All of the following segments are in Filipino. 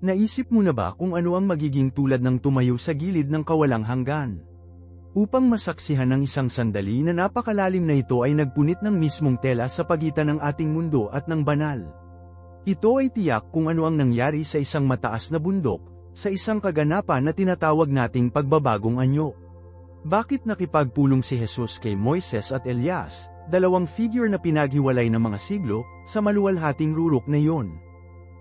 Naisip mo na ba kung ano ang magiging tulad ng tumayo sa gilid ng kawalang hanggan? Upang masaksihan ng isang sandali na napakalalim na ito ay nagpunit ng mismong tela sa pagitan ng ating mundo at ng banal. Ito ay tiyak kung ano ang nangyari sa isang mataas na bundok, sa isang kaganapan na tinatawag nating pagbabagong anyo. Bakit nakipagpulong si Jesus kay Moises at Elias, dalawang figure na pinaghiwalay ng mga siglo, sa maluwalhating rurok na iyon?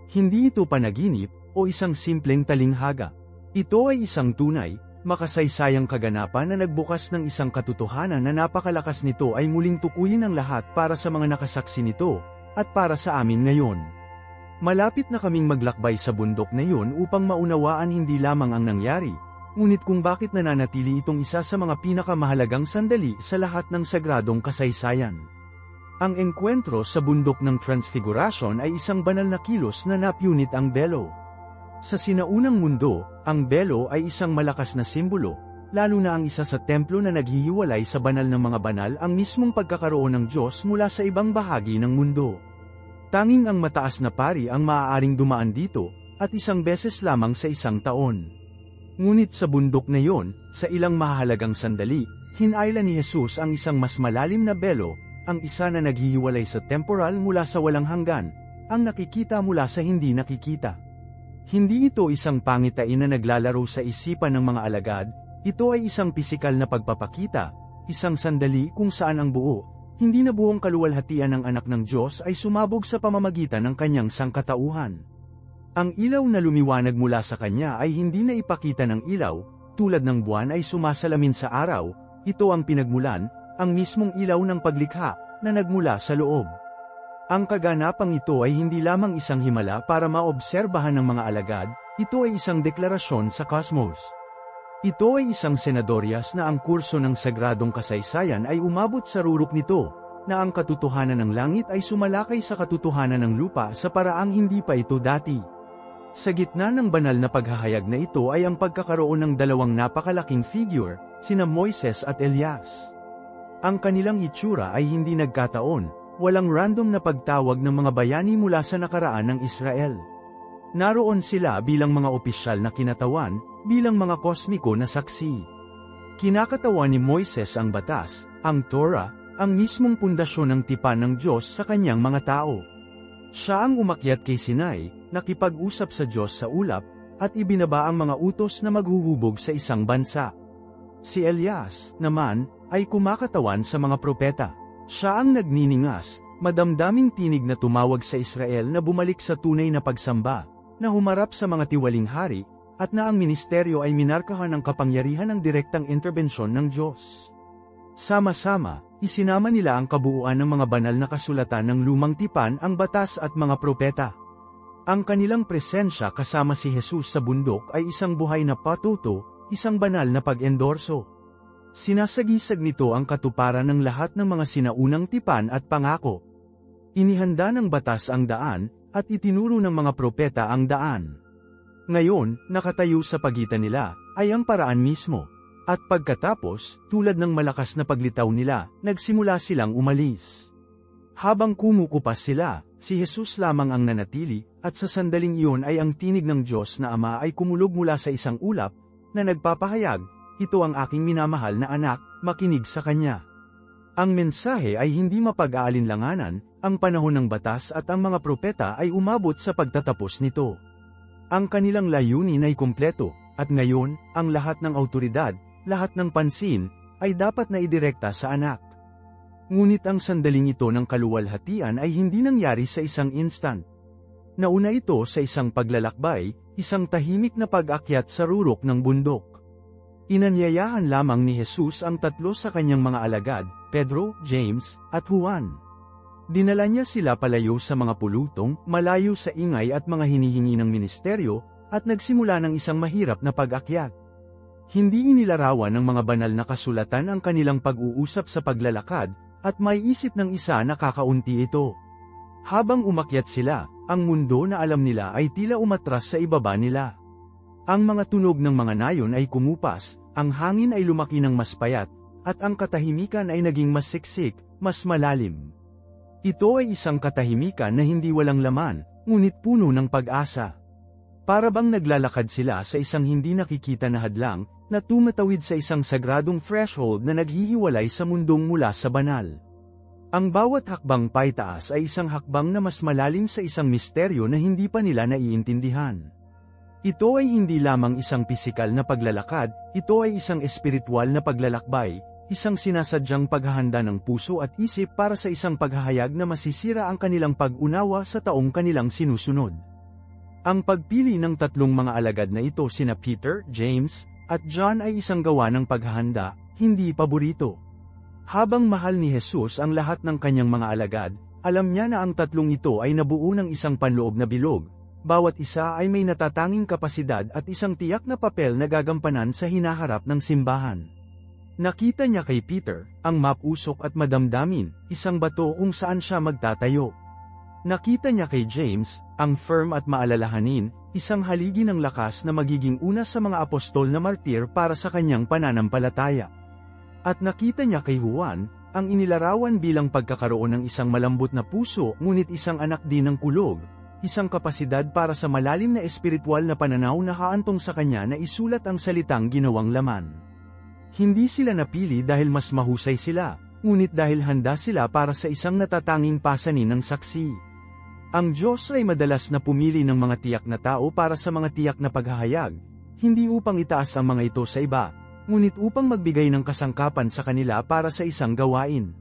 Hindi ito panaginip, o isang simpleng talinghaga. Ito ay isang tunay, makasaysayang kaganapan na nagbukas ng isang katotohanan na napakalakas nito ay muling tukuyin ang lahat para sa mga nakasaksi nito, at para sa amin ngayon. Malapit na kaming maglakbay sa bundok na iyon upang maunawaan hindi lamang ang nangyari, ngunit kung bakit nananatili itong isa sa mga pinakamahalagang sandali sa lahat ng sagradong kasaysayan. Ang engkwentro sa bundok ng Transfiguration ay isang banal na kilos na napyunit ang belo. Sa sinaunang mundo, ang belo ay isang malakas na simbolo, lalo na ang isa sa templo na naghihiwalay sa banal ng mga banal ang mismong pagkakaroon ng Diyos mula sa ibang bahagi ng mundo. Tanging ang mataas na pari ang maaaring dumaan dito, at isang beses lamang sa isang taon. Ngunit sa bundok na iyon, sa ilang mahalagang sandali, hinayla ni Jesus ang isang mas malalim na belo, ang isa na naghihiwalay sa temporal mula sa walang hanggan, ang nakikita mula sa hindi nakikita. Hindi ito isang pangitain na naglalaro sa isipan ng mga alagad, ito ay isang pisikal na pagpapakita, isang sandali kung saan ang buo, hindi na buong kaluwalhatian ng anak ng Diyos ay sumabog sa pamamagitan ng kanyang sangkatauhan. Ang ilaw na lumiwanag mula sa kanya ay hindi na ipakita ng ilaw, tulad ng buwan ay sumasalamin sa araw, ito ang pinagmulan, ang mismong ilaw ng paglikha, na nagmula sa loob. Ang kaganapang ito ay hindi lamang isang himala para maobserbahan ng mga alagad, ito ay isang deklarasyon sa kosmos. Ito ay isang senadorias na ang kurso ng sagradong kasaysayan ay umabot sa rurok nito, na ang katotohanan ng langit ay sumalakay sa katotohanan ng lupa sa paraang hindi pa ito dati. Sa gitna ng banal na paghahayag na ito ay ang pagkakaroon ng dalawang napakalaking figure, sina Moises at Elias. Ang kanilang itsura ay hindi nagkataon, walang random na pagtawag ng mga bayani mula sa nakaraan ng Israel. Naroon sila bilang mga opisyal na kinatawan, bilang mga kosmiko na saksi. Kinakatawan ni Moises ang batas, ang Torah, ang mismong pundasyon ng tipan ng Diyos sa kanyang mga tao. Siya ang umakyat kay Sinai, nakipag-usap sa Diyos sa ulap, at ibinaba ang mga utos na maghuhubog sa isang bansa. Si Elias, naman, ay kumakatawan sa mga propeta. Siya ang nagniningas, madamdaming tinig na tumawag sa Israel na bumalik sa tunay na pagsamba, na humarap sa mga tiwaling hari, at na ang ministeryo ay minarkahan ng kapangyarihan ng direktang interbensyon ng Diyos. Sama-sama, isinama nila ang kabuuan ng mga banal na kasulatan ng lumang tipan, ang batas at mga propeta. Ang kanilang presensya kasama si Jesus sa bundok ay isang buhay na patuto, isang banal na pag-endorso. Sinasagisag nito ang katuparan ng lahat ng mga sinaunang tipan at pangako. Inihanda ng batas ang daan, at itinuro ng mga propeta ang daan. Ngayon, nakatayo sa pagitan nila, ay ang paraan mismo. At pagkatapos, tulad ng malakas na paglitaw nila, nagsimula silang umalis. Habang kumukupas sila, si Jesus lamang ang nanatili, at sa sandaling iyon ay ang tinig ng Diyos na Ama ay kumulog mula sa isang ulap, na nagpapahayag, "Ito ang aking minamahal na anak, makinig sa kanya." Ang mensahe ay hindi mapag-aalinlanganan, ang panahon ng batas at ang mga propeta ay umabot sa pagtatapos nito. Ang kanilang layunin ay kumpleto, at ngayon, ang lahat ng awtoridad, lahat ng pansin, ay dapat na idirekta sa anak. Ngunit ang sandaling ito ng kaluwalhatian ay hindi nangyari sa isang instant. Nauna ito sa isang paglalakbay, isang tahimik na pag-akyat sa rurok ng bundok. Inanyayahan lamang ni Jesus ang tatlo sa kanyang mga alagad, Pedro, James, at Juan. Dinala niya sila palayo sa mga pulutong, malayo sa ingay at mga hinihingi ng ministeryo, at nagsimula ng isang mahirap na pag-akyat. Hindi inilarawan ng mga banal na kasulatan ang kanilang pag-uusap sa paglalakad, at may isip ng isa na kakaunti ito. Habang umakyat sila, ang mundo na alam nila ay tila umatras sa ibaba nila. Ang mga tunog ng mga nayon ay kumupas, ang hangin ay lumaki ng mas payat, at ang katahimikan ay naging mas siksik, mas malalim. Ito ay isang katahimikan na hindi walang laman, ngunit puno ng pag-asa. Para bang naglalakad sila sa isang hindi nakikita na hadlang, na tumatawid sa isang sagradong threshold na naghihiwalay sa mundong mula sa banal. Ang bawat hakbang paitaas ay isang hakbang na mas malalim sa isang misteryo na hindi pa nila naiintindihan. Ito ay hindi lamang isang pisikal na paglalakad, ito ay isang espiritual na paglalakbay, isang sinasadyang paghahanda ng puso at isip para sa isang paghahayag na masisira ang kanilang pag-unawa sa taong kanilang sinusunod. Ang pagpili ng tatlong mga alagad na ito sina Peter, James, at John ay isang gawa ng paghahanda, hindi paborito. Habang mahal ni Jesus ang lahat ng kanyang mga alagad, alam niya na ang tatlong ito ay nabuo ng isang panloob na bilog. Bawat isa ay may natatanging kapasidad at isang tiyak na papel na gagampanan sa hinaharap ng simbahan. Nakita niya kay Peter, ang mapusok at madamdamin, isang bato kung saan siya magtatayo. Nakita niya kay James, ang firm at maalalahanin, isang haligi ng lakas na magiging una sa mga apostol na martir para sa kanyang pananampalataya. At nakita niya kay Juan, ang inilarawan bilang pagkakaroon ng isang malambot na puso ngunit isang anak din ng kulog, isang kapasidad para sa malalim na espiritual na pananaw na haantong sa kanya na isulat ang salitang ginawang laman. Hindi sila napili dahil mas mahusay sila, ngunit dahil handa sila para sa isang natatanging pasanin ng saksi. Ang Diyos ay madalas na pumili ng mga tiyak na tao para sa mga tiyak na paghahayag, hindi upang itaas ang mga ito sa iba, ngunit upang magbigay ng kasangkapan sa kanila para sa isang gawain.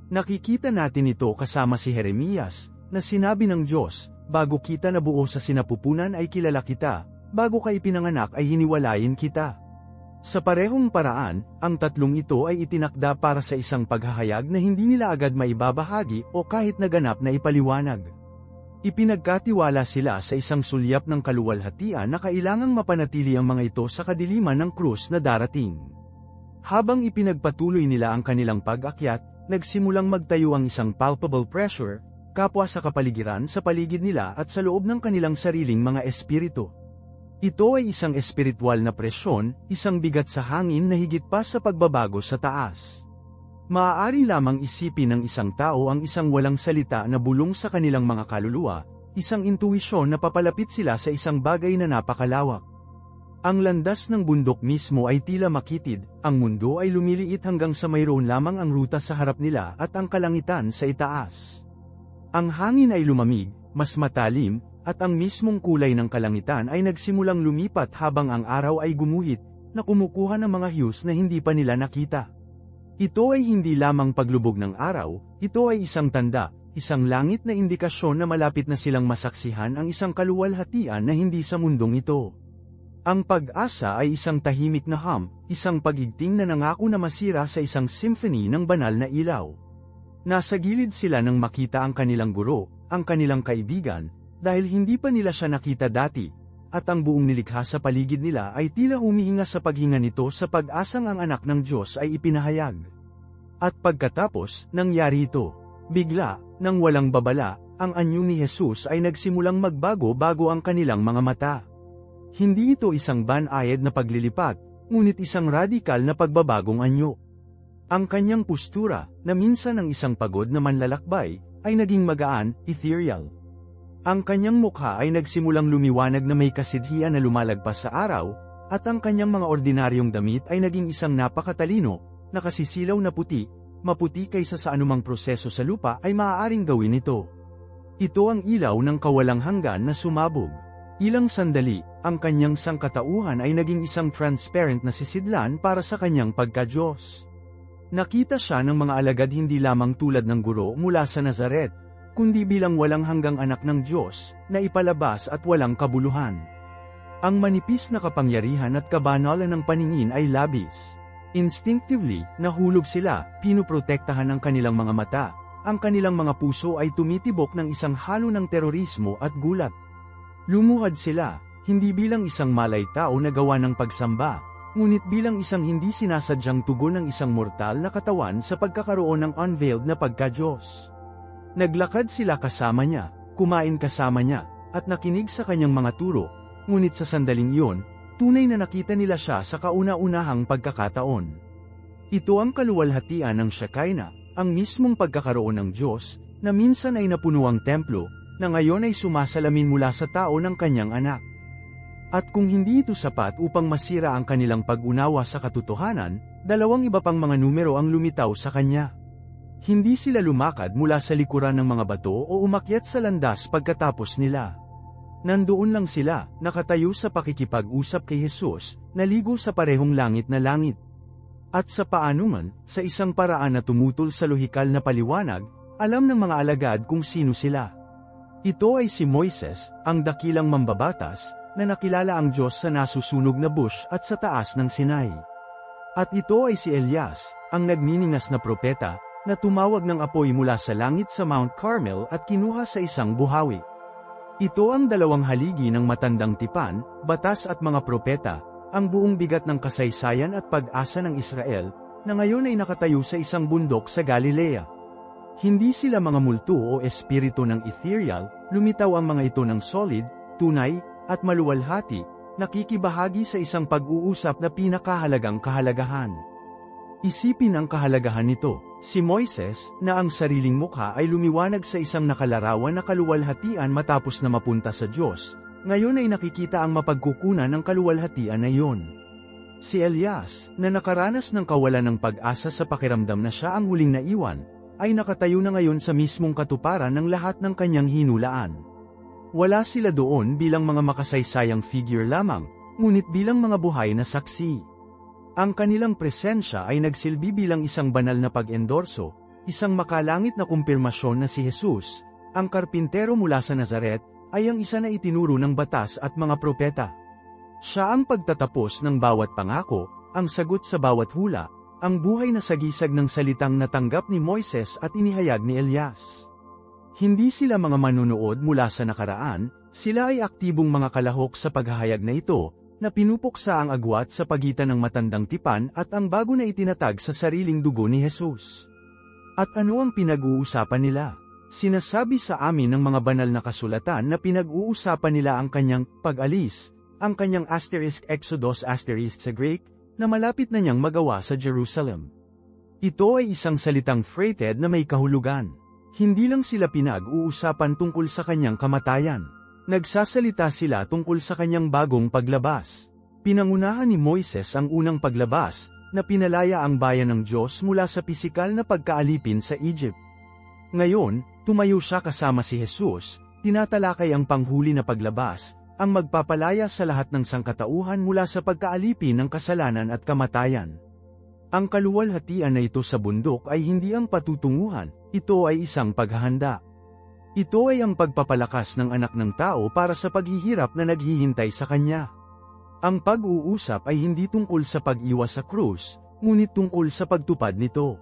Nakikita natin ito kasama si Jeremias, na sinabi ng Diyos, bago kita nabuo sa sinapupunan ay kilala kita, bago ka ipinanganak ay hiniwalayin kita. Sa parehong paraan, ang tatlong ito ay itinakda para sa isang paghahayag na hindi nila agad maibabahagi o kahit naganap na ipaliwanag. Ipinagkatiwala sila sa isang sulyap ng kaluwalhatian na kailangang mapanatili ang mga ito sa kadiliman ng krus na darating. Habang ipinagpatuloy nila ang kanilang pag-akyat, nagsimulang magtayo ang isang palpable pressure, kapwa sa kapaligiran sa paligid nila at sa loob ng kanilang sariling mga espiritu. Ito ay isang espiritual na presyon, isang bigat sa hangin na higit pa sa pagbabago sa taas. Maaari lamang isipin ng isang tao ang isang walang salita na bulong sa kanilang mga kaluluwa, isang intuisyon na papalapit sila sa isang bagay na napakalawak. Ang landas ng bundok mismo ay tila makitid, ang mundo ay lumiliit hanggang sa mayroon lamang ang ruta sa harap nila at ang kalangitan sa itaas. Ang hangin ay lumamig, mas matalim, at ang mismong kulay ng kalangitan ay nagsimulang lumipat habang ang araw ay gumuhit, na kumukuha ng mga hues na hindi pa nila nakita. Ito ay hindi lamang paglubog ng araw, ito ay isang tanda, isang langit na indikasyon na malapit na silang masaksihan ang isang kaluwalhatian na hindi sa mundong ito. Ang pag-asa ay isang tahimik na hum, isang pagigting na nangako na masira sa isang symphony ng banal na ilaw. Nasa gilid sila nang makita ang kanilang guro, ang kanilang kaibigan, dahil hindi pa nila siya nakita dati. At ang buong nilikha sa paligid nila ay tila humihinga sa paghinga nito sa pag-asang ang anak ng Diyos ay ipinahayag. At pagkatapos, nangyari ito. Bigla, nang walang babala, ang anyo ni Jesus ay nagsimulang magbago bago ang kanilang mga mata. Hindi ito isang banayad na paglilipat, ngunit isang radikal na pagbabagong anyo. Ang kanyang postura, na minsan ang isang pagod na manlalakbay, ay naging magaan, ethereal. Ang kanyang mukha ay nagsimulang lumiwanag na may kasidhian na lumalagpas sa araw, at ang kanyang mga ordinaryong damit ay naging isang napakatalino, nakasisilaw na puti, maputi kaysa sa anumang proseso sa lupa ay maaaring gawin ito. Ito ang ilaw ng kawalang hanggan na sumabog. Ilang sandali, ang kanyang sangkatauhan ay naging isang transparent na sisidlan para sa kanyang pagka-Diyos. Nakita siya ng mga alagad hindi lamang tulad ng guro mula sa Nazaret, kundi bilang walang hanggang anak ng Diyos, na ipalabas at walang kabuluhan. Ang manipis na kapangyarihan at kabanalan ng paningin ay labis. Instinctively, nahulog sila, pinuprotektahan ang kanilang mga mata, ang kanilang mga puso ay tumitibok ng isang halo ng terorismo at gulat. Lumuhad sila, hindi bilang isang malay tao na gawa ng pagsamba, ngunit bilang isang hindi sinasadyang tugon ng isang mortal na katawan sa pagkakaroon ng unveiled na pagka-Diyos. Naglakad sila kasama niya, kumain kasama niya, at nakinig sa kanyang mga turo, ngunit sa sandaling iyon, tunay na nakita nila siya sa kauna-unahang pagkakataon. Ito ang kaluwalhatian ng Shekinah, ang mismong pagkakaroon ng Diyos, na minsan ay napuno ang templo, na ngayon ay sumasalamin mula sa tao ng kanyang anak. At kung hindi ito sapat upang masira ang kanilang pag-unawa sa katotohanan, dalawang iba pang mga numero ang lumitaw sa kanya. Hindi sila lumakad mula sa likuran ng mga bato o umakyat sa landas pagkatapos nila. Nandoon lang sila, nakatayo sa pakikipag-usap kay Jesus, naligo sa parehong langit na langit. At sa paanungan, sa isang paraan na tumutol sa lohikal na paliwanag, alam ng mga alagad kung sino sila. Ito ay si Moises, ang dakilang mambabatas, na nakilala ang Diyos sa nasusunog na bush at sa taas ng Sinai. At ito ay si Elias, ang nagniningas na propeta, na tumawag ng apoy mula sa langit sa Mount Carmel at kinuha sa isang buhawi. Ito ang dalawang haligi ng matandang tipan, batas at mga propeta, ang buong bigat ng kasaysayan at pag-asa ng Israel, na ngayon ay nakatayo sa isang bundok sa Galilea. Hindi sila mga multo o espiritu ng ethereal, lumitaw ang mga ito ng solid, tunay, at maluwalhati, nakikibahagi sa isang pag-uusap na pinakahalagang kahalagahan. Isipin ang kahalagahan nito. Si Moises, na ang sariling mukha ay lumiwanag sa isang nakalarawan na kaluwalhatian matapos na mapunta sa Diyos, ngayon ay nakikita ang mapagkukunan ng kaluwalhatian na iyon. Si Elias, na nakaranas ng kawalan ng pag-asa sa pakiramdam na siya ang huling naiwan, ay nakatayo na ngayon sa mismong katuparan ng lahat ng kanyang hinulaan. Wala sila doon bilang mga makasaysayang figure lamang, ngunit bilang mga buhay na saksi. Ang kanilang presensya ay nagsilbi bilang isang banal na pag-endorso, isang makalangit na kumpirmasyon na si Jesus, ang karpintero mula sa Nazaret, ay ang isa na itinuro ng batas at mga propeta. Siya ang pagtatapos ng bawat pangako, ang sagot sa bawat hula, ang buhay na sagisag ng salitang natanggap ni Moises at inihayag ni Elias. Hindi sila mga manunood mula sa nakaraan, sila ay aktibong mga kalahok sa paghahayag na ito, na pinupuksa ang agwat sa pagitan ng matandang tipan at ang bago na itinatag sa sariling dugo ni Jesus. At ano ang pinag-uusapan nila? Sinasabi sa amin ng mga banal na kasulatan na pinag-uusapan nila ang kanyang pag-alis, ang kanyang *Exodus* sa Greek, na malapit na niyang magawa sa Jerusalem. Ito ay isang salitang freighted na may kahulugan. Hindi lang sila pinag-uusapan tungkol sa kanyang kamatayan. Nagsasalita sila tungkol sa kanyang bagong paglabas. Pinangunahan ni Moises ang unang paglabas, na pinalaya ang bayan ng Diyos mula sa pisikal na pagkaalipin sa Egypt. Ngayon, tumayo siya kasama si Jesus, tinatalakay ang panghuli na paglabas, ang magpapalaya sa lahat ng sangkatauhan mula sa pagkaalipin ng kasalanan at kamatayan. Ang kaluwalhatian na ito sa bundok ay hindi ang patutunguhan, ito ay isang paghahanda. Ito ay ang pagpapalakas ng anak ng tao para sa paghihirap na naghihintay sa kanya. Ang pag-uusap ay hindi tungkol sa pag-iwas sa krus, ngunit tungkol sa pagtupad nito.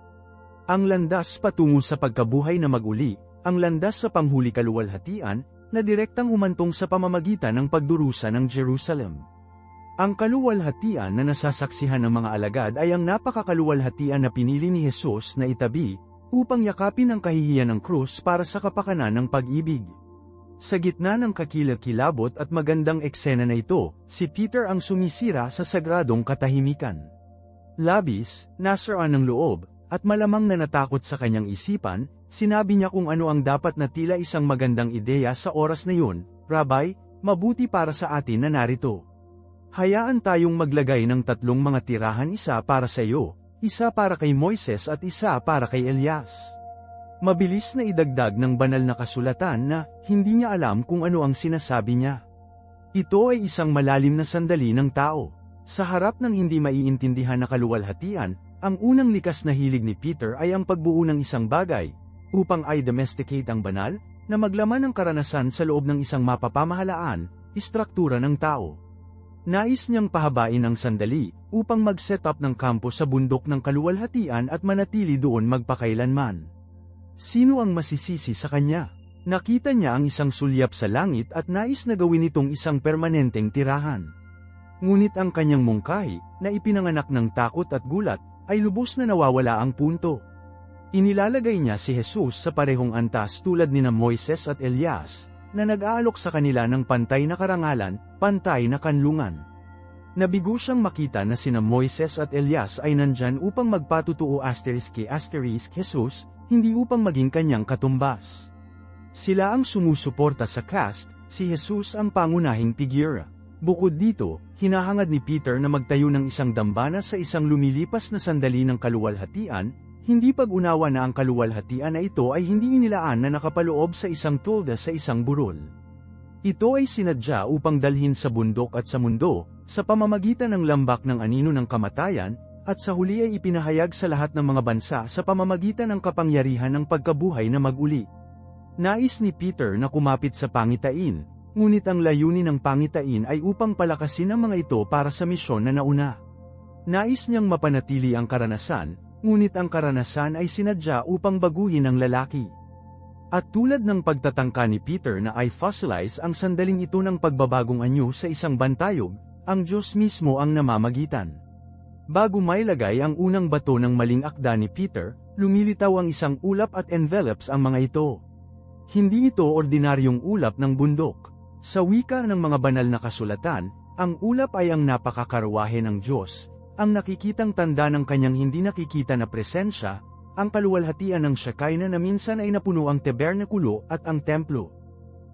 Ang landas patungo sa pagkabuhay na maguli, ang landas sa panghuli kaluwalhatian, na direktang umantong sa pamamagitan ng pagdurusa ng Jerusalem. Ang kaluwalhatian na nasasaksihan ng mga alagad ay ang napakakaluwalhatian na pinili ni Jesus na itabi, upang yakapin ang kahihiyan ng krus para sa kapakanan ng pag-ibig. Sa gitna ng kakilakilabot at magandang eksena na ito, si Peter ang sumisira sa sagradong katahimikan. Labis, nasaraan ng loob, at malamang na natakot sa kanyang isipan, sinabi niya kung ano ang dapat na tila isang magandang ideya sa oras na yun, "Rabbi, mabuti para sa atin na narito. Hayaan tayong maglagay ng tatlong mga tirahan, isa para sa iyo, isa para kay Moises at isa para kay Elias." Mabilis na idagdag ng banal na kasulatan na, hindi niya alam kung ano ang sinasabi niya. Ito ay isang malalim na sandali ng tao. Sa harap ng hindi maiintindihan na kaluwalhatian, ang unang likas na hilig ni Peter ay ang pagbuo ng isang bagay, upang i-domesticate ang banal, na maglaman ng karanasan sa loob ng isang mapapamahalaan, istruktura ng tao. Nais niyang pahabain ang sandali, upang mag-set up ng kampo sa bundok ng kaluwalhatian at manatili doon magpakailanman. Sino ang masisisi sa kanya? Nakita niya ang isang sulyap sa langit at nais na gawin itong isang permanenteng tirahan. Ngunit ang kanyang mungkahi, na ipinanganak ng takot at gulat, ay lubos na nawawala ang punto. Inilalagay niya si Jesus sa parehong antas tulad nina Moises at Elias, na nag-aalok sa kanila ng pantay na karangalan, pantay na kanlungan. Nabigo siyang makita na sina Moises at Elias ay nandyan upang magpatutuo Jesus, hindi upang maging kanyang katumbas. Sila ang sumusuporta sa cast, si Jesus ang pangunahing figura. Bukod dito, hinahangad ni Peter na magtayo ng isang dambana sa isang lumilipas na sandali ng kaluwalhatian, hindi pag-unawa na ang kaluwalhatian na ito ay hindi inilaan na nakapaloob sa isang tulda sa isang burol. Ito ay sinadya upang dalhin sa bundok at sa mundo, sa pamamagitan ng lambak ng anino ng kamatayan, at sa huli ay ipinahayag sa lahat ng mga bansa sa pamamagitan ng kapangyarihan ng pagkabuhay na mag-uli. Nais ni Peter na kumapit sa pangitain, ngunit ang layunin ng pangitain ay upang palakasin ang mga ito para sa misyon na nauna. Nais niyang mapanatili ang karanasan, ngunit ang karanasan ay sinadya upang baguhin ang lalaki. At tulad ng pagtatangka ni Peter na i-fossilize ang sandaling ito ng pagbabagong anyo sa isang bantayog, ang Diyos mismo ang namamagitan. Bago mailagay ang unang bato ng maling akda ni Peter, lumilitaw ang isang ulap at envelopes ang mga ito. Hindi ito ordinaryong ulap ng bundok. Sa wika ng mga banal na kasulatan, ang ulap ay ang napakakarwahe ng Diyos, ang nakikitang tanda ng kanyang hindi nakikita na presensya, ang kaluwalhatian ng Shekinah na minsan ay napuno ang tabernakulo at ang templo.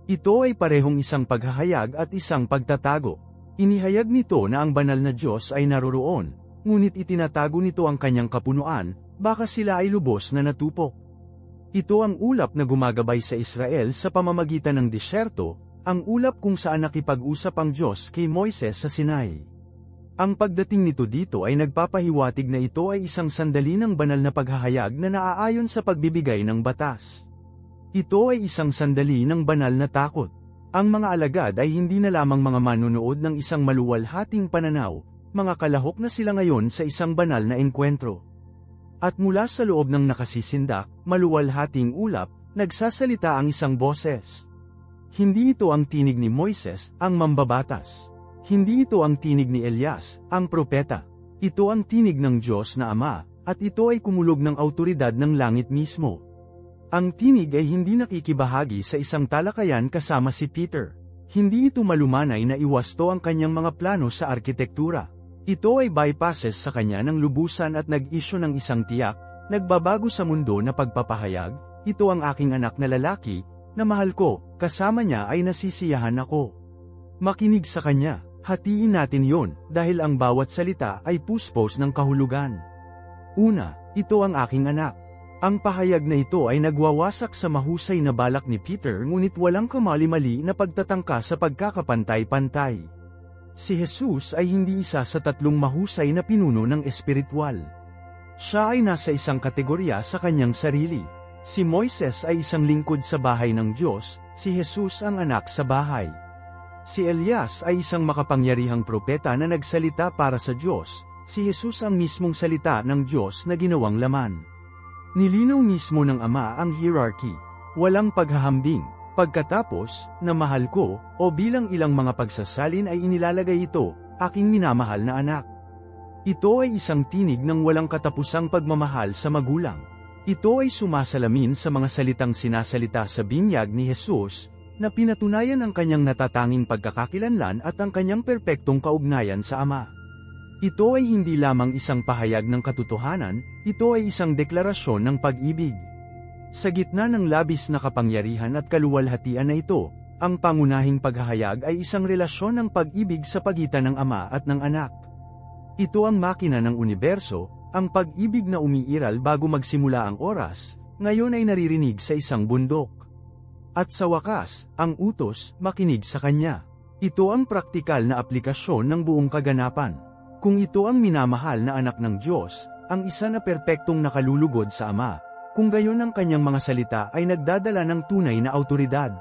Ito ay parehong isang paghahayag at isang pagtatago. Inihayag nito na ang banal na Diyos ay naroroon, ngunit itinatago nito ang kanyang kapunuan, baka sila ay lubos na natupok. Ito ang ulap na gumagabay sa Israel sa pamamagitan ng disyerto, ang ulap kung saan nakipag-usap ang Diyos kay Moises sa Sinai. Ang pagdating nito dito ay nagpapahiwatig na ito ay isang sandali ng banal na paghahayag na naaayon sa pagbibigay ng batas. Ito ay isang sandali ng banal na takot. Ang mga alagad ay hindi na lamang mga manunood ng isang maluwalhating pananaw, mga kalahok na sila ngayon sa isang banal na engkwentro. At mula sa loob ng nakasisindak, maluwalhating ulap, nagsasalita ang isang boses. Hindi ito ang tinig ni Moises, ang mambabatas. Hindi ito ang tinig ni Elias, ang propeta. Ito ang tinig ng Diyos na Ama, at ito ay kumulog ng awtoridad ng langit mismo. Ang tinig ay hindi nakikibahagi sa isang talakayan kasama si Peter. Hindi ito malumanay na iwasto ang kanyang mga plano sa arkitektura. Ito ay bypasses sa kanya ng lubusan at nag-isyo ng isang tiyak, nagbabago sa mundo na pagpapahayag, ito ang aking anak na lalaki, na mahal ko, kasama niya ay nasisiyahan ako. Makinig sa kanya. Hatiin natin yon, dahil ang bawat salita ay puspos ng kahulugan. Una, ito ang aking anak. Ang pahayag na ito ay nagwawasak sa mahusay na balak ni Peter ngunit walang kamali-mali na pagtatangka sa pagkakapantay-pantay. Si Jesus ay hindi isa sa tatlong mahusay na pinuno ng espiritual. Siya ay nasa isang kategorya sa kanyang sarili. Si Moises ay isang lingkod sa bahay ng Diyos, si Jesus ang anak sa bahay. Si Elias ay isang makapangyarihang propeta na nagsalita para sa Diyos, si Jesus ang mismong salita ng Diyos na ginawang laman. Nilinaw mismo ng Ama ang hierarchy. Walang paghahambing. Pagkatapos, na mahal ko, o bilang ilang mga pagsasalin ay inilalagay ito, aking minamahal na anak. Ito ay isang tinig ng walang katapusang pagmamahal sa magulang. Ito ay sumasalamin sa mga salitang sinasalita sa binyag ni Jesus, na pinatunayan ang kanyang natatanging pagkakakilanlan at ang kanyang perpektong kaugnayan sa Ama. Ito ay hindi lamang isang pahayag ng katotohanan, ito ay isang deklarasyon ng pag-ibig. Sa gitna ng labis na kapangyarihan at kaluwalhatian na ito, ang pangunahing paghahayag ay isang relasyon ng pag-ibig sa pagitan ng Ama at ng Anak. Ito ang makina ng universo, ang pag-ibig na umiiral bago magsimula ang oras, ngayon ay naririnig sa isang bundok. At sa wakas, ang utos, makinig sa kanya. Ito ang praktikal na aplikasyon ng buong kaganapan. Kung ito ang minamahal na anak ng Diyos, ang isa na perpektong nakalulugod sa Ama, kung gayon ang kanyang mga salita ay nagdadala ng tunay na awtoridad.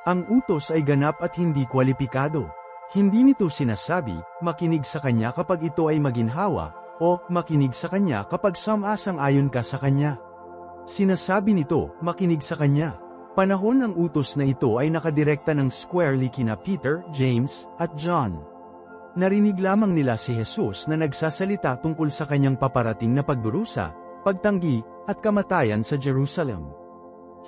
Ang utos ay ganap at hindi kwalipikado. Hindi nito sinasabi, makinig sa kanya kapag ito ay maginhawa, o makinig sa kanya kapag sumasang-ayon ka sa kanya. Sinasabi nito, makinig sa kanya. Panahon ng utos na ito ay nakadirekta ng squarely kina Peter, James, at John. Narinig lamang nila si Jesus na nagsasalita tungkol sa kanyang paparating na pagdurusa, pagtanggi, at kamatayan sa Jerusalem.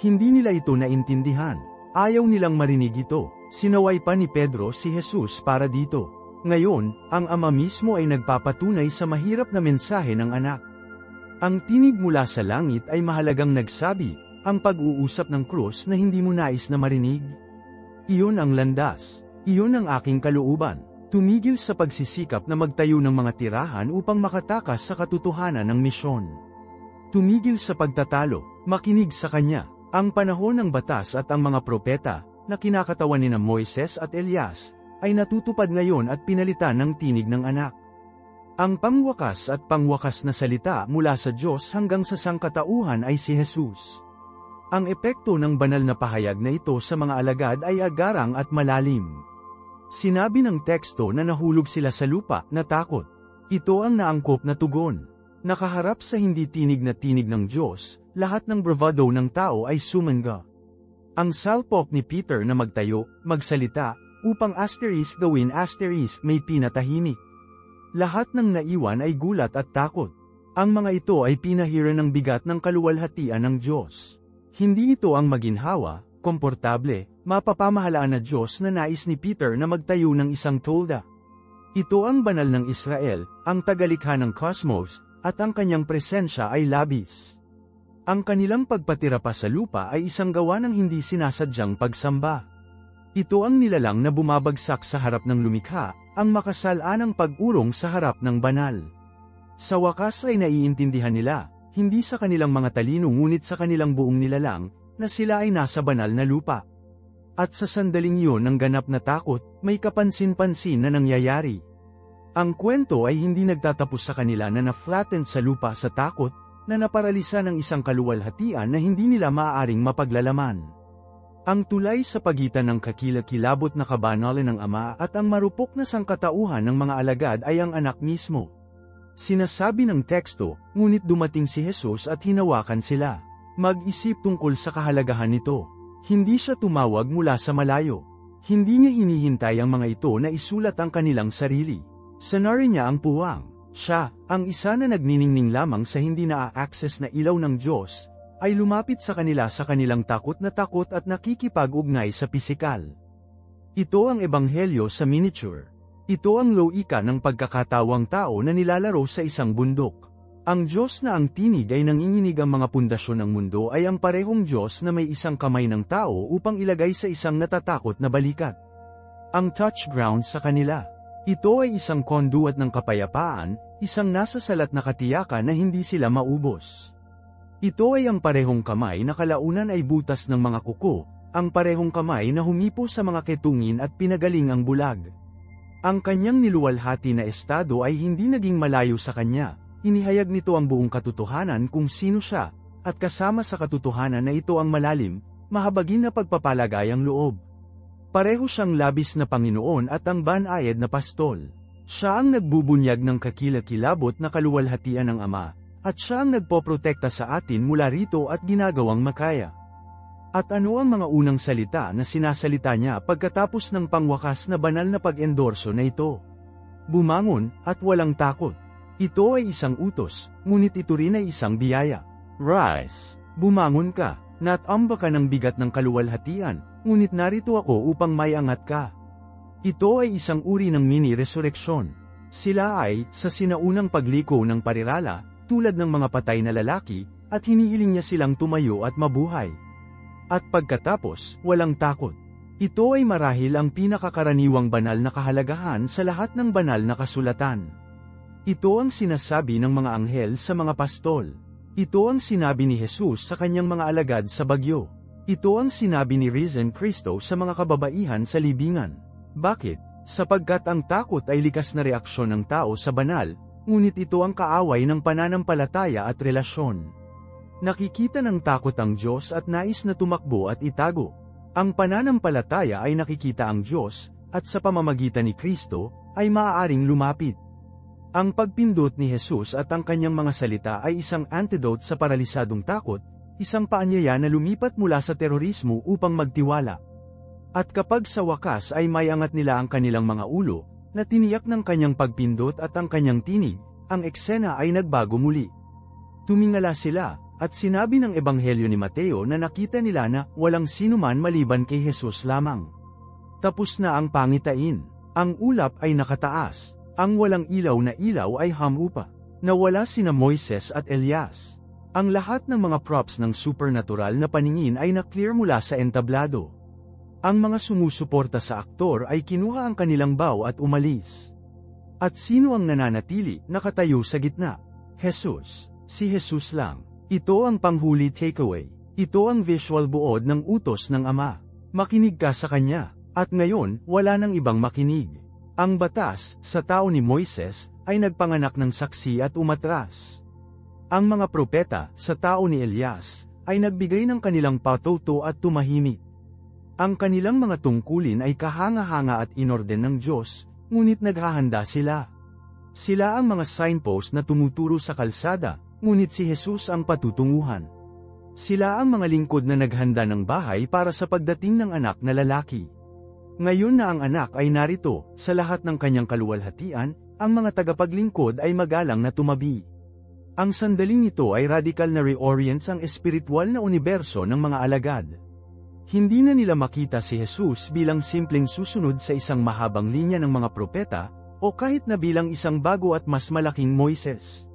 Hindi nila ito naintindihan. Ayaw nilang marinig ito. Sinaway pa ni Pedro si Jesus para dito. Ngayon, ang Ama mismo ay nagpapatunay sa mahirap na mensahe ng anak. Ang tinig mula sa langit ay mahalagang nagsabi, ang pag-uusap ng krus na hindi mo nais na marinig. Iyon ang landas. Iyon ang aking kalooban. Tumigil sa pagsisikap na magtayo ng mga tirahan upang makatakas sa katotohanan ng misyon. Tumigil sa pagtatalo, makinig sa Kanya. Ang panahon ng batas at ang mga propeta, na kinakatawan ni Moises at Elias, ay natutupad ngayon at pinalitan ng tinig ng anak. Ang pangwakas at pangwakas na salita mula sa Diyos hanggang sa sangkatauhan ay si Jesus. Ang epekto ng banal na pahayag na ito sa mga alagad ay agarang at malalim. Sinabi ng teksto na nahulog sila sa lupa, natakot. Ito ang naangkop na tugon. Nakaharap sa hindi tinig na tinig ng Diyos, lahat ng bravado ng tao ay sumangga. Ang salpok ni Peter na magtayo, magsalita, upang gawin may pinatahimik. Lahat ng naiwan ay gulat at takot. Ang mga ito ay pinahiran ng bigat ng kaluwalhatian ng Diyos. Hindi ito ang maginhawa, komportable, mapapamahalaan na Diyos na nais ni Peter na magtayo ng isang tolda. Ito ang banal ng Israel, ang tagalikha ng cosmos, at ang kanyang presensya ay labis. Ang kanilang pagpatira pa sa lupa ay isang gawa ng hindi sinasadyang pagsamba. Ito ang nilalang na bumabagsak sa harap ng lumikha, ang makasalanang pag-urong sa harap ng banal. Sa wakas ay naiintindihan nila, hindi sa kanilang mga talino ngunit sa kanilang buong nilalang, na sila ay nasa banal na lupa. At sa sandaling yun ng ganap na takot, may kapansin-pansin na nangyayari. Ang kwento ay hindi nagtatapos sa kanila na na-flatten sa lupa sa takot, na naparalisa ng isang kaluwalhatian na hindi nila maaaring mapaglalaman. Ang tulay sa pagitan ng kakilakilabot na kabanalan ng Ama at ang marupok na sangkatauhan ng mga alagad ay ang anak mismo. Sinasabi ng teksto, ngunit dumating si Jesus at hinawakan sila. Mag-isip tungkol sa kahalagahan nito. Hindi siya tumawag mula sa malayo. Hindi niya hinihintay ang mga ito na isulat ang kanilang sarili. Sanari niya ang puwang. Siya, ang isa na nagniningning lamang sa hindi na-access na ilaw ng Diyos, ay lumapit sa kanila sa kanilang takot at nakikipag-ugnay sa pisikal. Ito ang ebanghelyo sa miniature. Ito ang loika ng pagkakatawang tao na nilalaro sa isang bundok. Ang Diyos na ang tinig ay nanginginig ang mga pundasyon ng mundo ay ang parehong Diyos na may isang kamay ng tao upang ilagay sa isang natatakot na balikat. Ang touch ground sa kanila. Ito ay isang conduit ng kapayapaan, isang nasasalat na katiyakan na hindi sila maubos. Ito ay ang parehong kamay na kalaunan ay butas ng mga kuko, ang parehong kamay na humipo sa mga ketungin at pinagaling ang bulag. Ang kanyang niluwalhati na estado ay hindi naging malayo sa kanya, inihayag nito ang buong katotohanan kung sino siya, at kasama sa katotohanan na ito ang malalim, mahabagin na pagpapalagayang loob. Pareho siyang labis na Panginoon at ang banayad na pastol. Siya ang nagbubunyag ng kakilakilabot na kaluwalhatian ng Ama, at siya ang nagpoprotekta sa atin mula rito at ginagawang makaya. At ano ang mga unang salita na sinasalita niya pagkatapos ng pangwakas na banal na pag-endorso na ito? Bumangon, at walang takot. Ito ay isang utos, ngunit ito rin ay isang biyaya. Rise! Bumangon ka, natamba ka ng bigat ng kaluwalhatian, ngunit narito ako upang maiangat ka. Ito ay isang uri ng mini-resurreksyon. Sila ay, sa sinaunang pagliko ng parirala, tulad ng mga patay na lalaki, at hinihiling niya silang tumayo at mabuhay. At pagkatapos, walang takot. Ito ay marahil ang pinakakaraniwang banal na kahalagahan sa lahat ng banal na kasulatan. Ito ang sinasabi ng mga anghel sa mga pastol. Ito ang sinabi ni Jesus sa kanyang mga alagad sa bagyo. Ito ang sinabi ni Risen Cristo sa mga kababaihan sa libingan. Bakit? Sapagkat ang takot ay likas na reaksyon ng tao sa banal, ngunit ito ang kaaway ng pananampalataya at relasyon. Nakikita ng takot ang Diyos at nais na tumakbo at itago. Ang pananampalataya ay nakikita ang Diyos, at sa pamamagitan ni Kristo, ay maaaring lumapit. Ang pagpindot ni Jesus at ang kanyang mga salita ay isang antidote sa paralisadong takot, isang paanyaya na lumipat mula sa terorismo upang magtiwala. At kapag sa wakas ay maiangat nila ang kanilang mga ulo, na tiniyak ng kanyang pagpindot at ang kanyang tinig, ang eksena ay nagbago muli. Tumingala sila, at sinabi ng Ebanghelyo ni Mateo na nakita nila na walang sinuman maliban kay Jesus lamang. Tapos na ang pangitain. Ang ulap ay nakataas. Ang walang ilaw na ilaw ay hamupa. Nawala sina Moises at Elias. Ang lahat ng mga props ng supernatural na paningin ay na-clear mula sa entablado. Ang mga sumusuporta sa aktor ay kinuha ang kanilang bow at umalis. At sino ang nananatili, nakatayo sa gitna? Jesus. Si Jesus lang. Ito ang panghuli takeaway. Ito ang visual buod ng utos ng Ama. Makinig ka sa Kanya. At ngayon, wala nang ibang makinig. Ang batas, sa tao ni Moises, ay nagpanganak ng saksi at umatras. Ang mga propeta, sa tao ni Elias, ay nagbigay ng kanilang patuto at tumahimik. Ang kanilang mga tungkulin ay kahanga-hanga at inorden ng Diyos, ngunit naghahanda sila. Sila ang mga signpost na tumuturo sa kalsada, ngunit si Jesus ang patutunguhan. Sila ang mga lingkod na naghanda ng bahay para sa pagdating ng anak na lalaki. Ngayon na ang anak ay narito, sa lahat ng kanyang kaluwalhatian, ang mga tagapaglingkod ay magalang na tumabi. Ang sandaling ito ay radical na reorients ang espiritual na universo ng mga alagad. Hindi na nila makita si Jesus bilang simpleng susunod sa isang mahabang linya ng mga propeta, o kahit na bilang isang bago at mas malaking Moises.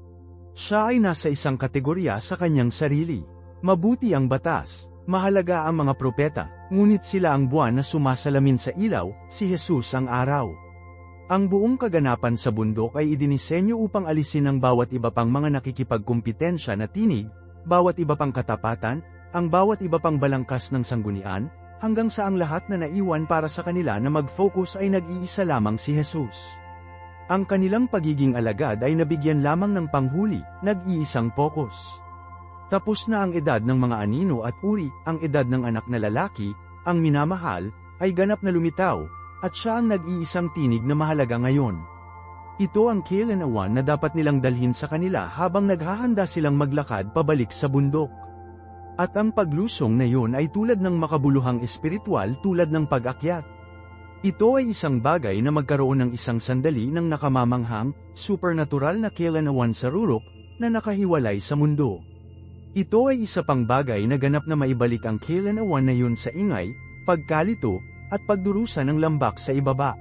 Siya ay nasa isang kategorya sa kanyang sarili. Mabuti ang batas, mahalaga ang mga propeta, ngunit sila ang buwan na sumasalamin sa ilaw, si Jesus ang araw. Ang buong kaganapan sa bundok ay idinisenyo upang alisin ang bawat iba pang mga nakikipagkumpitensya na tinig, bawat iba pang katapatan, ang bawat iba pang balangkas ng sanggunian, hanggang sa ang lahat na naiwan para sa kanila na mag-focus ay nag-iisa lamang si Jesus. Ang kanilang pagiging alagad ay nabigyan lamang ng panghuli, nag-iisang focus. Tapos na ang edad ng mga anino at uri, ang edad ng anak na lalaki, ang minamahal, ay ganap na lumitaw, at siya ang nag-iisang tinig na mahalaga ngayon. Ito ang kailanman na dapat nilang dalhin sa kanila habang naghahanda silang maglakad pabalik sa bundok. At ang paglusong na yon ay tulad ng makabuluhang espiritual tulad ng pag-akyat. Ito ay isang bagay na magkaroon ng isang sandali ng nakamamanghang, supernatural na kailanman sa rurok, na nakahiwalay sa mundo. Ito ay isa pang bagay na ganap na maibalik ang kailanman na yun sa ingay, pagkalito, at pagdurusa ng lambak sa ibaba.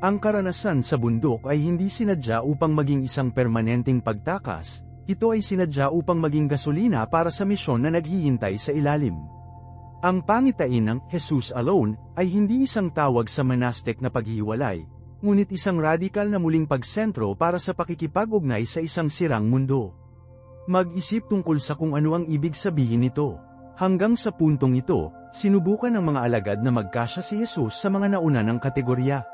Ang karanasan sa bundok ay hindi sinadya upang maging isang permanenteng pagtakas, ito ay sinadya upang maging gasolina para sa misyon na naghihintay sa ilalim. Ang pangitain ng Jesus alone ay hindi isang tawag sa monastic na paghihiwalay, ngunit isang radikal na muling pagsentro para sa pakikipag-ugnay sa isang sirang mundo. Mag-isip tungkol sa kung ano ang ibig sabihin nito. Hanggang sa puntong ito, sinubukan ng mga alagad na magkasya si Jesus sa mga nauna ng kategorya.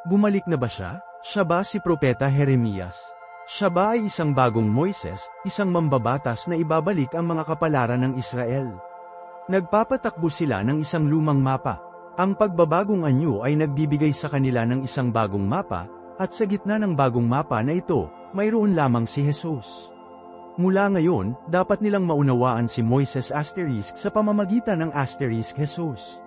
Bumalik na ba siya? Siya ba si Propeta Jeremias? Siya ba ay isang bagong Moises, isang mambabatas na ibabalik ang mga kapalaran ng Israel? Nagpapatakbo sila ng isang lumang mapa. Ang pagbabagong anyo ay nagbibigay sa kanila ng isang bagong mapa, at sa gitna ng bagong mapa na ito, mayroon lamang si Jesus. Mula ngayon, dapat nilang maunawaan si Moises asterisk sa pamamagitan ng asterisk Jesus.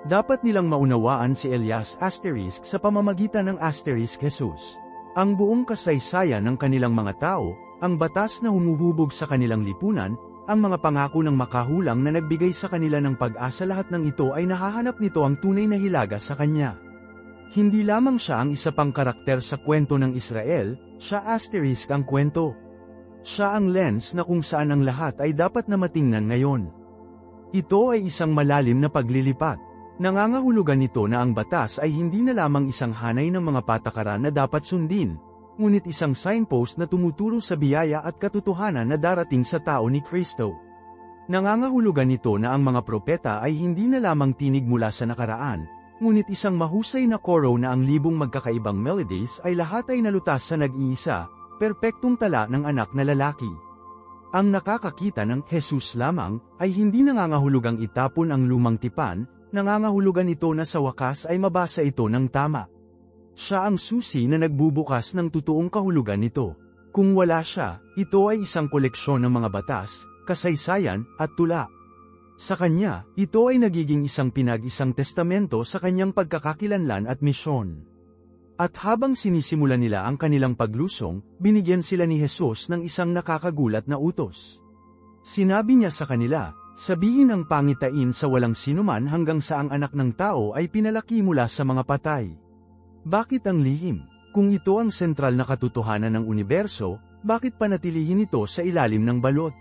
Dapat nilang maunawaan si Elias asterisk sa pamamagitan ng asterisk Jesus. Ang buong kasaysayan ng kanilang mga tao, ang batas na humuhubog sa kanilang lipunan, ang mga pangako ng makahulang na nagbigay sa kanila ng pag-asa, lahat ng ito ay nahahanap nito ang tunay na hilaga sa kanya. Hindi lamang siya ang isa pang karakter sa kwento ng Israel, siya asterisk ang kwento. Siya ang lens na kung saan ang lahat ay dapat na matingnan ngayon. Ito ay isang malalim na paglilipat. Nangangahulugan nito na ang batas ay hindi na lamang isang hanay ng mga patakaran na dapat sundin, ngunit isang signpost na tumuturo sa biyaya at katotohanan na darating sa tao ni Kristo. Nangangahulugan nito na ang mga propeta ay hindi na lamang tinig mula sa nakaraan, ngunit isang mahusay na koro na ang libong magkakaibang melodies ay lahat ay nalutas sa nag-iisa, perpektong tala ng anak na lalaki. Ang nakakakita ng Jesus lamang ay hindi nangangahulugang itapon ang lumang tipan, nangangahulugan ito na sa wakas ay mabasa ito ng tama. Siya ang susi na nagbubukas ng totoong kahulugan nito. Kung wala siya, ito ay isang koleksyon ng mga batas, kasaysayan, at tula. Sa kanya, ito ay nagiging isang pinag-isang testamento sa kanyang pagkakakilanlan at misyon. At habang sinisimulan nila ang kanilang paglusong, binigyan sila ni Jesus ng isang nakakagulat na utos. Sinabi niya sa kanila, sabihin ang pangitain sa walang sinuman hanggang sa ang anak ng tao ay pinalaki mula sa mga patay. Bakit ang lihim? Kung ito ang sentral na katotohanan ng universo, bakit panatilihin ito sa ilalim ng balot?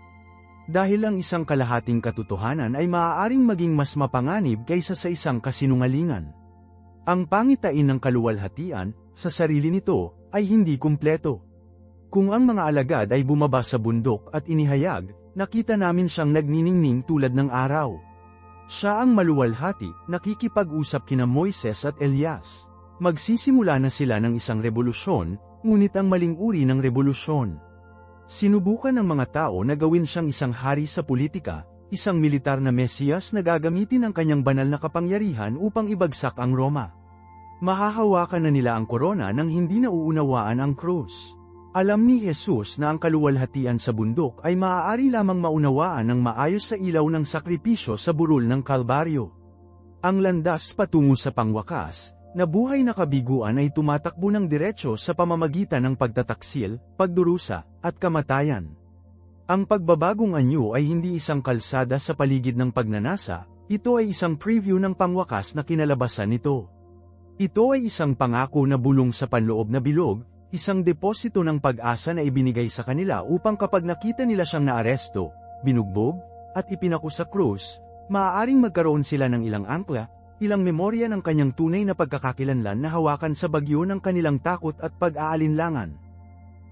Dahil ang isang kalahating katotohanan ay maaaring maging mas mapanganib kaysa sa isang kasinungalingan. Ang pangitain ng kaluwalhatian, sa sarili nito, ay hindi kumpleto. Kung ang mga alagad ay bumaba sa bundok at inihayag, nakita namin siyang nagniningning tulad ng araw. Siya ang maluwalhati, nakikipag-usap kina Moises at Elias. Magsisimula na sila ng isang revolusyon, ngunit ang maling uri ng revolusyon. Sinubukan ng mga tao na gawin siyang isang hari sa politika, isang militar na Mesiyas na gagamitin ang kanyang banal na kapangyarihan upang ibagsak ang Roma. Mahahawakan na nila ang korona nang hindi nauunawaan ang krus. Alam ni Jesus na ang kaluwalhatian sa bundok ay maaari lamang maunawaan ng maayos sa ilaw ng sakripisyo sa burol ng Kalbaryo. Ang landas patungo sa pangwakas, na buhay na kabiguan ay tumatakbo ng diretso sa pamamagitan ng pagtataksil, pagdurusa, at kamatayan. Ang pagbabagong anyo ay hindi isang kalsada sa paligid ng pagnanasa, ito ay isang preview ng pangwakas na kinalabasan nito. Ito ay isang pangako na bulong sa panloob na bilog, isang deposito ng pag-asa na ibinigay sa kanila upang kapag nakita nila siyang naaresto, binugbog, at ipinako sa krus, maaaring magkaroon sila ng ilang angkla, ilang memorya ng kanyang tunay na pagkakakilanlan na hawakan sa bagyo ng kanilang takot at pag-aalinlangan.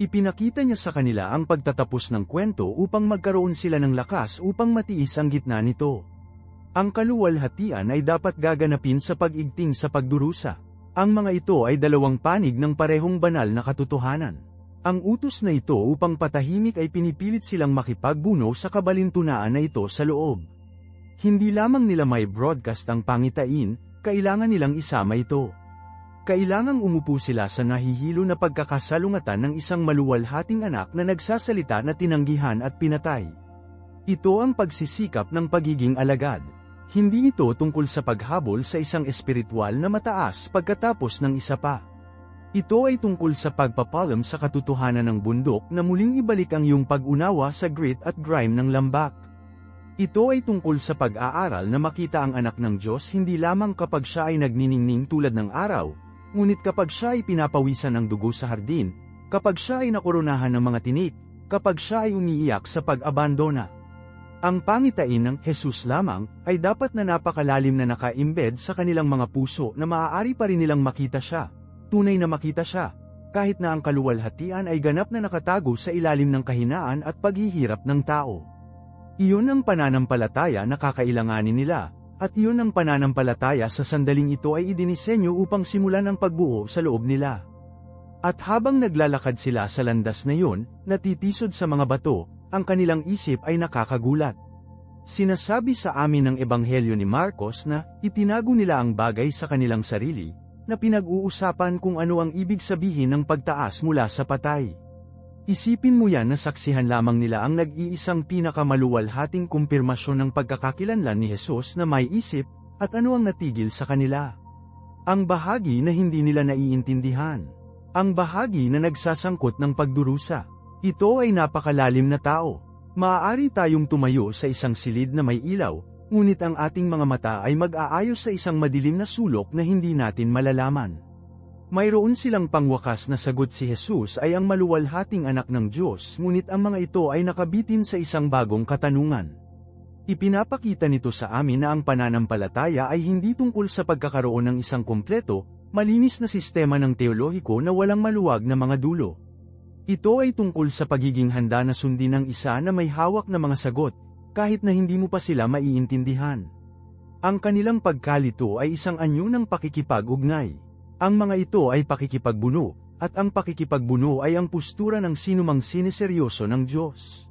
Ipinakita niya sa kanila ang pagtatapos ng kwento upang magkaroon sila ng lakas upang matiis ang gitna nito. Ang kaluwalhatian ay dapat gaganapin sa pag-igting sa pagdurusa. Ang mga ito ay dalawang panig ng parehong banal na katotohanan. Ang utos na ito upang patahimik ay pinipilit silang makipagbuno sa kabalintunaan na ito sa loob. Hindi lamang nila may broadcast ang pangitain, kailangan nilang isama ito. Kailangang umupo sila sa nahihilo na pagkakasalungatan ng isang maluwalhating anak na nagsasalita na tinanggihan at pinatay. Ito ang pagsisikap ng pagiging alagad. Hindi ito tungkol sa paghabol sa isang espiritual na mataas pagkatapos ng isa pa. Ito ay tungkol sa pagpapalam sa katotohanan ng bundok na muling ibalik ang iyong pag-unawa sa grit at grime ng lambak. Ito ay tungkol sa pag-aaral na makita ang anak ng Diyos hindi lamang kapag siya ay nagniningning tulad ng araw, ngunit kapag siya ay pinapawisan ng dugo sa hardin, kapag siya ay nakoronahan ng mga tinik, kapag siya ay umiiyak sa pag-abandona. Ang pangitain ng Jesus lamang ay dapat na napakalalim na naka-embed sa kanilang mga puso na maaari pa rin nilang makita siya, tunay na makita siya, kahit na ang kaluwalhatian ay ganap na nakatago sa ilalim ng kahinaan at paghihirap ng tao. Iyon ang pananampalataya na kakailanganin nila, at iyon ang pananampalataya sa sandaling ito ay idinisenyo upang simulan ang pagbuo sa loob nila. At habang naglalakad sila sa landas na iyon, natitisod sa mga bato, ang kanilang isip ay nakakagulat. Sinasabi sa amin ng Ebanghelyo ni Marcos na itinago nila ang bagay sa kanilang sarili, na pinag-uusapan kung ano ang ibig sabihin ng pagtaas mula sa patay. Isipin mo yan na saksihan lamang nila ang nag-iisang pinakamaluwalhating kumpirmasyon ng pagkakakilanlan ni Jesus na may isip, at ano ang natigil sa kanila. Ang bahagi na hindi nila naiintindihan. Ang bahagi na nagsasangkot ng pagdurusa. Ito ay napakalalim na tao. Maaari tayong tumayo sa isang silid na may ilaw, ngunit ang ating mga mata ay mag-aayos sa isang madilim na sulok na hindi natin malalaman. Mayroon silang pangwakas na sagot si Jesus ay ang maluwalhating anak ng Diyos, ngunit ang mga ito ay nakabitin sa isang bagong katanungan. Ipinapakita nito sa amin na ang pananampalataya ay hindi tungkol sa pagkakaroon ng isang kumpleto, malinis na sistema ng teolohiko na walang maluwag na mga dulo. Ito ay tungkol sa pagiging handa na sundin ng isa na may hawak na mga sagot, kahit na hindi mo pa sila maiintindihan. Ang kanilang pagkalito ay isang anyo ng pakikipag-ugnay. Ang mga ito ay pakikipagbuno, at ang pakikipagbuno ay ang postura ng sinumang siniseryoso ng Diyos.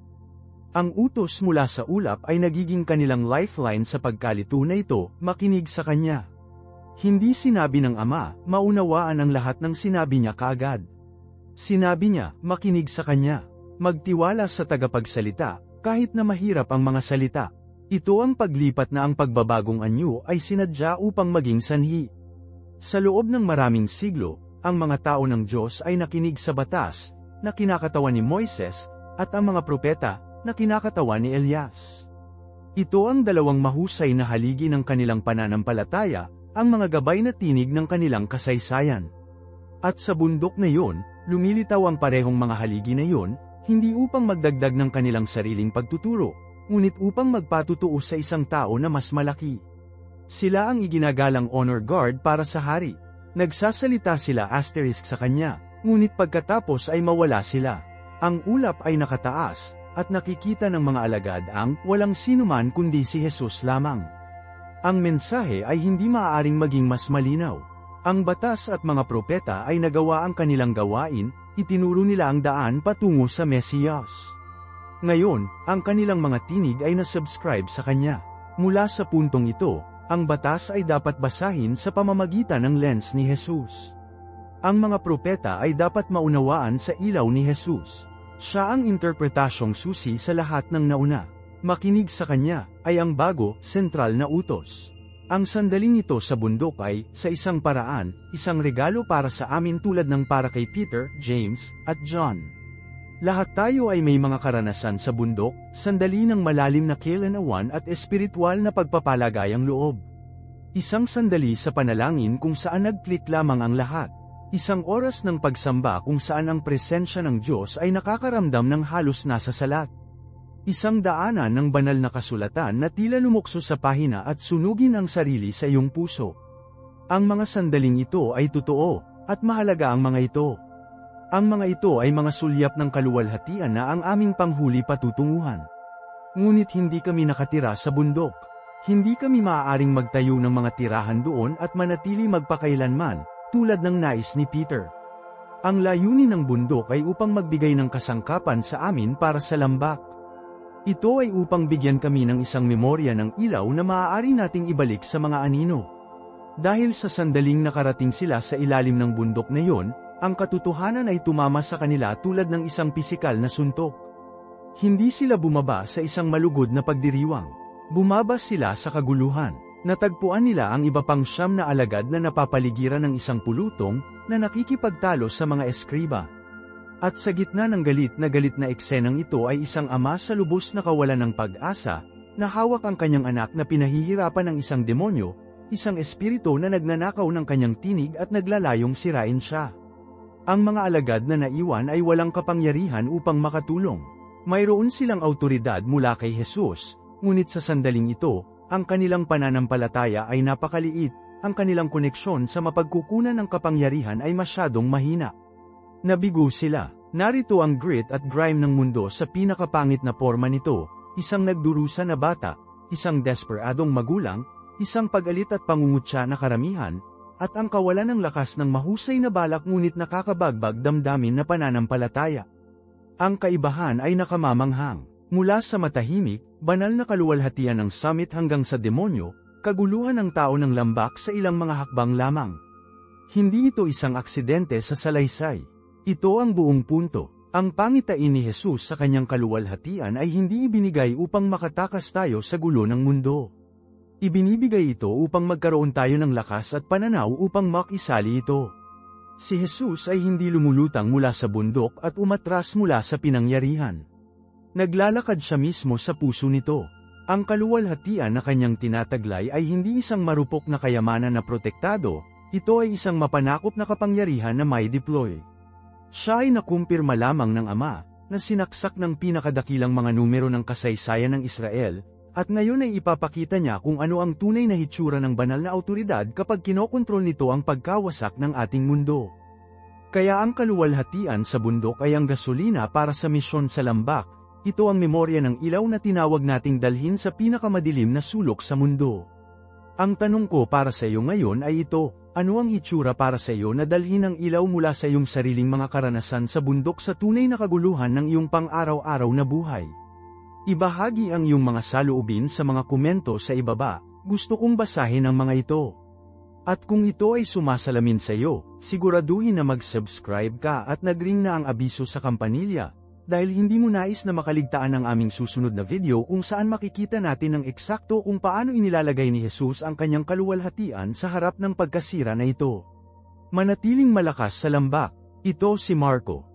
Ang utos mula sa ulap ay nagiging kanilang lifeline sa pagkalito na ito, makinig sa Kanya. Hindi sinabi ng Ama, maunawaan ang lahat ng sinabi niya kaagad. Sinabi niya, makinig sa Kanya, magtiwala sa tagapagsalita, kahit na mahirap ang mga salita. Ito ang paglipat na ang pagbabagong anyo ay sinadya upang maging sanhi. Sa loob ng maraming siglo, ang mga tao ng Diyos ay nakinig sa batas, na kinakatawan ni Moises, at ang mga propeta, na kinakatawan ni Elias. Ito ang dalawang mahusay na haligi ng kanilang pananampalataya, ang mga gabay na tinig ng kanilang kasaysayan. At sa bundok na iyon, lumilitaw ang parehong mga haligi na iyon, hindi upang magdagdag ng kanilang sariling pagtuturo, ngunit upang magpatutuo sa isang tao na mas malaki. Sila ang iginagalang honor guard para sa hari. Nagsasalita sila sa kanya, ngunit pagkatapos ay mawala sila. Ang ulap ay nakataas, at nakikita ng mga alagad ang walang sinuman kundi si Jesus lamang. Ang mensahe ay hindi maaaring maging mas malinaw. Ang batas at mga propeta ay nagawa ang kanilang gawain, itinuro nila ang daan patungo sa Mesiyas. Ngayon, ang kanilang mga tinig ay nasubscribe sa kanya. Mula sa puntong ito, ang batas ay dapat basahin sa pamamagitan ng lens ni Jesus. Ang mga propeta ay dapat maunawaan sa ilaw ni Jesus. Siya ang interpretasyong susi sa lahat ng nauna. Makinig sa kanya, ay ang bago, sentral na utos. Ang sandaling ito sa bundok ay, sa isang paraan, isang regalo para sa amin tulad ng para kay Peter, James, at John. Lahat tayo ay may mga karanasan sa bundok, sandali ng malalim na kailanawan at espiritual na pagpapalagayang loob. Isang sandali sa panalangin kung saan nag-click lamang ang lahat. Isang oras ng pagsamba kung saan ang presensya ng Diyos ay nakakaramdam ng halos nasa salat. Isang daanan ng banal na kasulatan na tila lumukso sa pahina at sunugin ang sarili sa iyong puso. Ang mga sandaling ito ay totoo, at mahalaga ang mga ito. Ang mga ito ay mga sulyap ng kaluwalhatian na ang aming panghuli patutunguhan. Ngunit hindi kami nakatira sa bundok. Hindi kami maaaring magtayo ng mga tirahan doon at manatili magpakailanman, tulad ng nais ni Peter. Ang layunin ng bundok ay upang magbigay ng kasangkapan sa amin para sa lambak. Ito ay upang bigyan kami ng isang memorya ng ilaw na maaari nating ibalik sa mga anino. Dahil sa sandaling nakarating sila sa ilalim ng bundok na yon, ang katotohanan ay tumama sa kanila tulad ng isang pisikal na suntok. Hindi sila bumaba sa isang malugod na pagdiriwang. Bumaba sila sa kaguluhan. Natagpuan nila ang iba pang 9 na alagad na napapaligiran ng isang pulutong na nakikipagtalo sa mga eskriba. At sa gitna ng galit na eksenang ito ay isang ama sa lubos na kawalan ng pag-asa, na hawak ang kanyang anak na pinahihirapan ng isang demonyo, isang espiritu na nagnanakaw ng kanyang tinig at naglalayong sirain siya. Ang mga alagad na naiwan ay walang kapangyarihan upang makatulong. Mayroon silang awtoridad mula kay Jesus, ngunit sa sandaling ito, ang kanilang pananampalataya ay napakaliit, ang kanilang koneksyon sa mapagkukunan ng kapangyarihan ay masyadong mahina. Nabigo sila. Narito ang grit at grime ng mundo sa pinakapangit na porma nito, isang nagdurusa na bata, isang desperadong magulang, isang pag-alit at pangungutya na karamihan, at ang kawalan ng lakas ng mahusay na balak ngunit nakakabagbag damdamin na pananampalataya. Ang kaibahan ay nakamamanghang. Mula sa matahimik, banal na kaluwalhatian ng summit hanggang sa demonyo, kaguluhan ng tao ng lambak sa ilang mga hakbang lamang. Hindi ito isang aksidente sa salaysay. Ito ang buong punto. Ang pangitain ni Jesus sa kanyang kaluwalhatian ay hindi ibinigay upang makatakas tayo sa gulo ng mundo. Ibinibigay ito upang magkaroon tayo ng lakas at pananaw upang makisali ito. Si Jesus ay hindi lumulutang mula sa bundok at umatras mula sa pinangyarihan. Naglalakad siya mismo sa puso nito. Ang kaluwalhatian na kanyang tinataglay ay hindi isang marupok na kayamanan na protektado, ito ay isang mapanakop na kapangyarihan na may deploy. Siya ay nakumpirma lamang ng Ama, na sinaksak ng pinakadakilang mga numero ng kasaysayan ng Israel, at ngayon ay ipapakita niya kung ano ang tunay na hitsura ng banal na awtoridad kapag kinokontrol nito ang pagkawasak ng ating mundo. Kaya ang kaluwalhatian sa bundok ay ang gasolina para sa misyon sa lambak, ito ang memorya ng ilaw na tinawag nating dalhin sa pinakamadilim na sulok sa mundo. Ang tanong ko para sa iyo ngayon ay ito. Ano ang hitsura para sa iyo na dalhin ang ilaw mula sa iyong sariling mga karanasan sa bundok sa tunay na kaguluhan ng iyong pang-araw-araw na buhay? Ibahagi ang iyong mga saloobin sa mga komento sa ibaba, gusto kong basahin ang mga ito. At kung ito ay sumasalamin sa iyo, siguraduhin na mag-subscribe ka at nag-ring na ang abiso sa kampanilya, dahil hindi mo nais na makaligtaan ang aming susunod na video kung saan makikita natin ng eksakto kung paano inilalagay ni Jesus ang kanyang kaluwalhatian sa harap ng pagkasira na ito. Manatiling malakas sa lambak. Ito si Marco.